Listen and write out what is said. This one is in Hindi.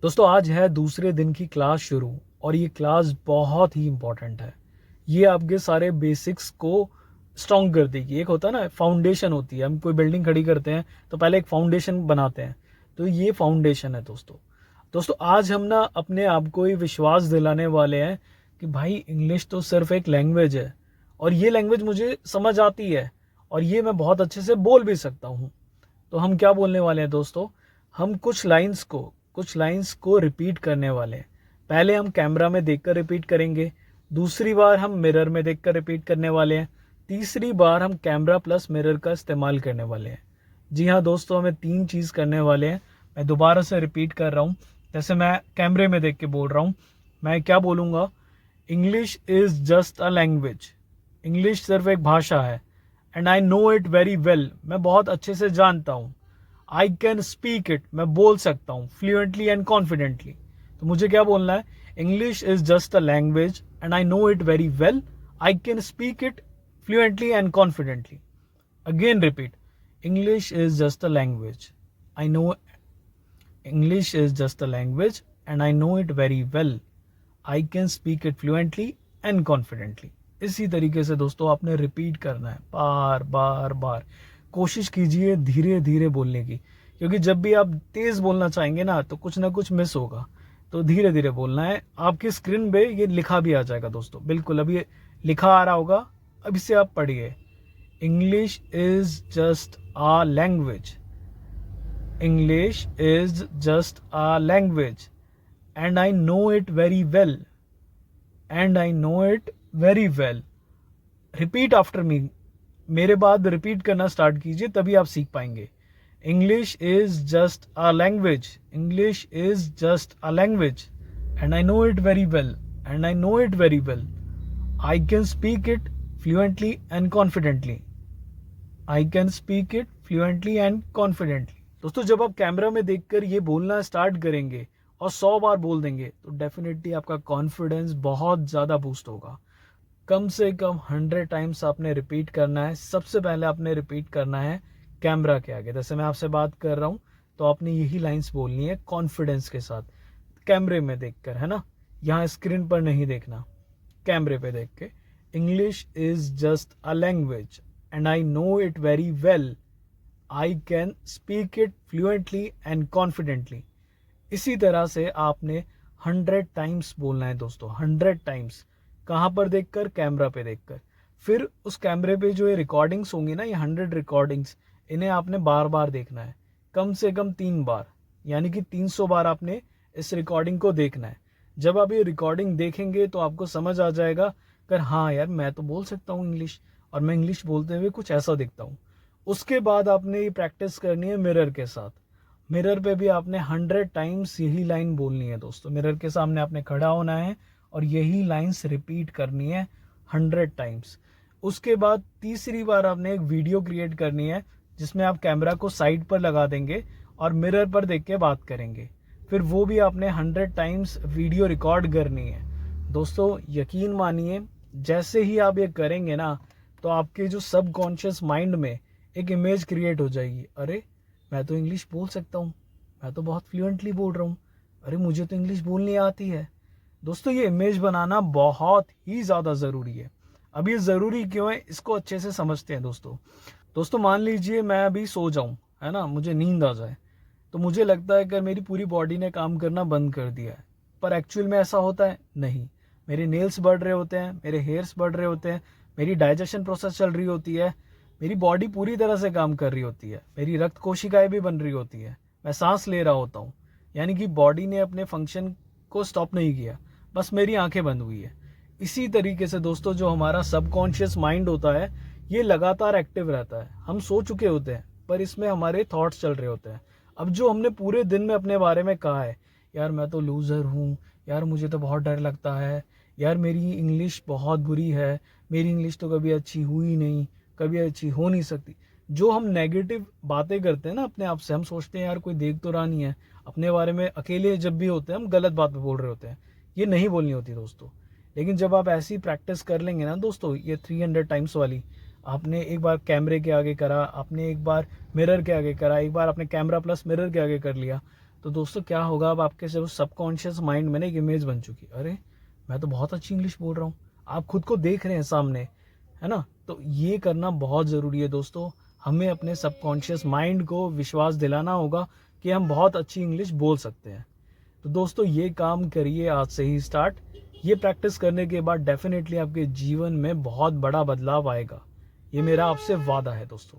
दोस्तों आज है दूसरे दिन की क्लास शुरू और ये क्लास बहुत ही इम्पोर्टेंट है। ये आपके सारे बेसिक्स को स्ट्रॉन्ग कर देगी। एक होता है ना फाउंडेशन होती है, हम कोई बिल्डिंग खड़ी करते हैं तो पहले एक फाउंडेशन बनाते हैं, तो ये फाउंडेशन है दोस्तों। दोस्तों आज हम ना अपने आप को ये विश्वास दिलाने वाले हैं कि भाई इंग्लिश तो सिर्फ एक लैंग्वेज है और ये लैंग्वेज मुझे समझ आती है और ये मैं बहुत अच्छे से बोल भी सकता हूँ। तो हम क्या बोलने वाले हैं दोस्तों, हम कुछ लाइंस को रिपीट करने वाले हैं। पहले हम कैमरा में देखकर रिपीट करेंगे, दूसरी बार हम मिरर में देखकर रिपीट करने वाले हैं, तीसरी बार हम कैमरा प्लस मिरर का इस्तेमाल करने वाले हैं। जी हाँ दोस्तों, हमें 3 चीज़ करने वाले हैं। मैं दोबारा से रिपीट कर रहा हूँ, जैसे मैं कैमरे में देख के बोल रहा हूँ। मैं क्या बोलूँगा, English is just a language. English सिर्फ एक भाषा है। And I know it very well, मैं बहुत अच्छे से जानता हूँ। आई कैन स्पीक इट, मैं बोल सकता हूँ फ्लुएंटली एंड कॉन्फिडेंटली। तो मुझे क्या बोलना है, English is just a language and I know it very well. I can speak it fluently and confidently. Again repeat, English is just a language, I know English is just a language and I know it very well. I can speak it fluently and confidently. इसी तरीके से दोस्तों आपने रिपीट करना है बार बार बार। कोशिश कीजिए धीरे धीरे बोलने की, क्योंकि जब भी आप तेज बोलना चाहेंगे ना तो कुछ ना कुछ मिस होगा। तो धीरे धीरे बोलना है। आपकी स्क्रीन पे ये लिखा भी आ जाएगा दोस्तों, बिल्कुल अभी लिखा आ रहा होगा, अब इसे आप पढ़िए। English is just a language, English is just a language and I know it very well, and I know it very well. Repeat after me, मेरे बाद रिपीट करना स्टार्ट कीजिए, तभी आप सीख पाएंगे। English is just a language, English is just a language and I know it very well, and I know it very well. I can speak it fluently and confidently, I can speak it fluently and confidently. दोस्तों जब आप कैमरा में देखकर ये बोलना स्टार्ट करेंगे और 100 बार बोल देंगे तो डेफिनेटली आपका कॉन्फिडेंस बहुत ज़्यादा बूस्ट होगा। कम से कम 100 टाइम्स आपने रिपीट करना है। सबसे पहले आपने रिपीट करना है कैमरा के आगे। जैसे मैं आपसे बात कर रहा हूँ तो आपने यही लाइंस बोलनी है कॉन्फिडेंस के साथ, कैमरे में देखकर, है ना। यहाँ स्क्रीन पर नहीं देखना, कैमरे पे देख के। English is just a language and I know it very well. I can speak it fluently and confidently. इसी तरह से आपने 100 टाइम्स बोलना है दोस्तों, 100 टाइम्स। कहाँ पर देखकर, कैमरा पे देखकर। फिर उस कैमरे पे जो ये रिकॉर्डिंग्स होंगी ना, ये 100 रिकॉर्डिंग्स, इन्हें आपने बार बार देखना है, कम से कम 3 बार, यानी कि 300 बार आपने इस रिकॉर्डिंग को देखना है। जब आप ये रिकॉर्डिंग देखेंगे तो आपको समझ आ जाएगा कि हाँ यार, मैं तो बोल सकता हूँ इंग्लिश, और मैं इंग्लिश बोलते हुए कुछ ऐसा दिखता हूँ। उसके बाद आपने ये प्रैक्टिस करनी है मिरर के साथ। मिरर पे भी आपने 100 टाइम्स यही लाइन बोलनी है दोस्तों। मिरर के सामने आपने खड़ा होना है और यही लाइंस रिपीट करनी है 100 टाइम्स। उसके बाद तीसरी बार आपने एक वीडियो क्रिएट करनी है, जिसमें आप कैमरा को साइड पर लगा देंगे और मिरर पर देख के बात करेंगे। फिर वो भी आपने 100 टाइम्स वीडियो रिकॉर्ड करनी है। दोस्तों यकीन मानिए, जैसे ही आप ये करेंगे ना, तो आपके जो सबकॉन्शियस माइंड में एक इमेज क्रिएट हो जाएगी। अरे मैं तो इंग्लिश बोल सकता हूँ, मैं तो बहुत फ्लुएंटली बोल रहा हूँ, अरे मुझे तो इंग्लिश बोलनी आती है। दोस्तों ये इमेज बनाना बहुत ही ज़्यादा ज़रूरी है। अब ये ज़रूरी क्यों है, इसको अच्छे से समझते हैं दोस्तों। दोस्तों मान लीजिए मैं अभी सो जाऊँ, है ना, मुझे नींद आ जाए, तो मुझे लगता है कि मेरी पूरी बॉडी ने काम करना बंद कर दिया है। पर एक्चुअल में ऐसा होता है नहीं। मेरे नेल्स बढ़ रहे होते हैं, मेरे हेयर्स बढ़ रहे होते हैं, मेरी डाइजेशन प्रोसेस चल रही होती है, मेरी बॉडी पूरी तरह से काम कर रही होती है, मेरी रक्त कोशिकाएं भी बन रही होती है, मैं सांस ले रहा होता हूँ। यानी कि बॉडी ने अपने फंक्शन को स्टॉप नहीं किया, बस मेरी आंखें बंद हुई है। इसी तरीके से दोस्तों जो हमारा सबकॉन्शियस माइंड होता है, ये लगातार एक्टिव रहता है। हम सो चुके होते हैं पर इसमें हमारे थॉट्स चल रहे होते हैं। अब जो हमने पूरे दिन में अपने बारे में कहा है, यार मैं तो लूज़र हूँ, यार मुझे तो बहुत डर लगता है, यार मेरी इंग्लिश बहुत बुरी है, मेरी इंग्लिश तो कभी अच्छी हुई नहीं, कभी अच्छी हो नहीं सकती। जो हम नेगेटिव बातें करते हैं ना अपने आप से, हम सोचते हैं यार कोई देख तो रहा नहीं है। अपने बारे में अकेले जब भी होते हैं हम गलत बात बोल रहे होते हैं। ये नहीं बोलनी होती दोस्तों। लेकिन जब आप ऐसी प्रैक्टिस कर लेंगे ना दोस्तों, ये 300 टाइम्स वाली, आपने एक बार कैमरे के आगे करा, आपने एक बार मिरर के आगे करा, एक बार आपने कैमरा प्लस मिरर के आगे कर लिया, तो दोस्तों क्या होगा, अब आपके सबकॉन्शियस माइंड में ना एक इमेज बन चुकी, अरे मैं तो बहुत अच्छी इंग्लिश बोल रहा हूँ, आप खुद को देख रहे हैं सामने, है ना। तो ये करना बहुत ज़रूरी है दोस्तों, हमें अपने सबकॉन्शियस माइंड को विश्वास दिलाना होगा कि हम बहुत अच्छी इंग्लिश बोल सकते हैं। तो दोस्तों ये काम करिए आज से ही स्टार्ट। ये प्रैक्टिस करने के बाद डेफिनेटली आपके जीवन में बहुत बड़ा बदलाव आएगा, ये मेरा आपसे वादा है दोस्तों।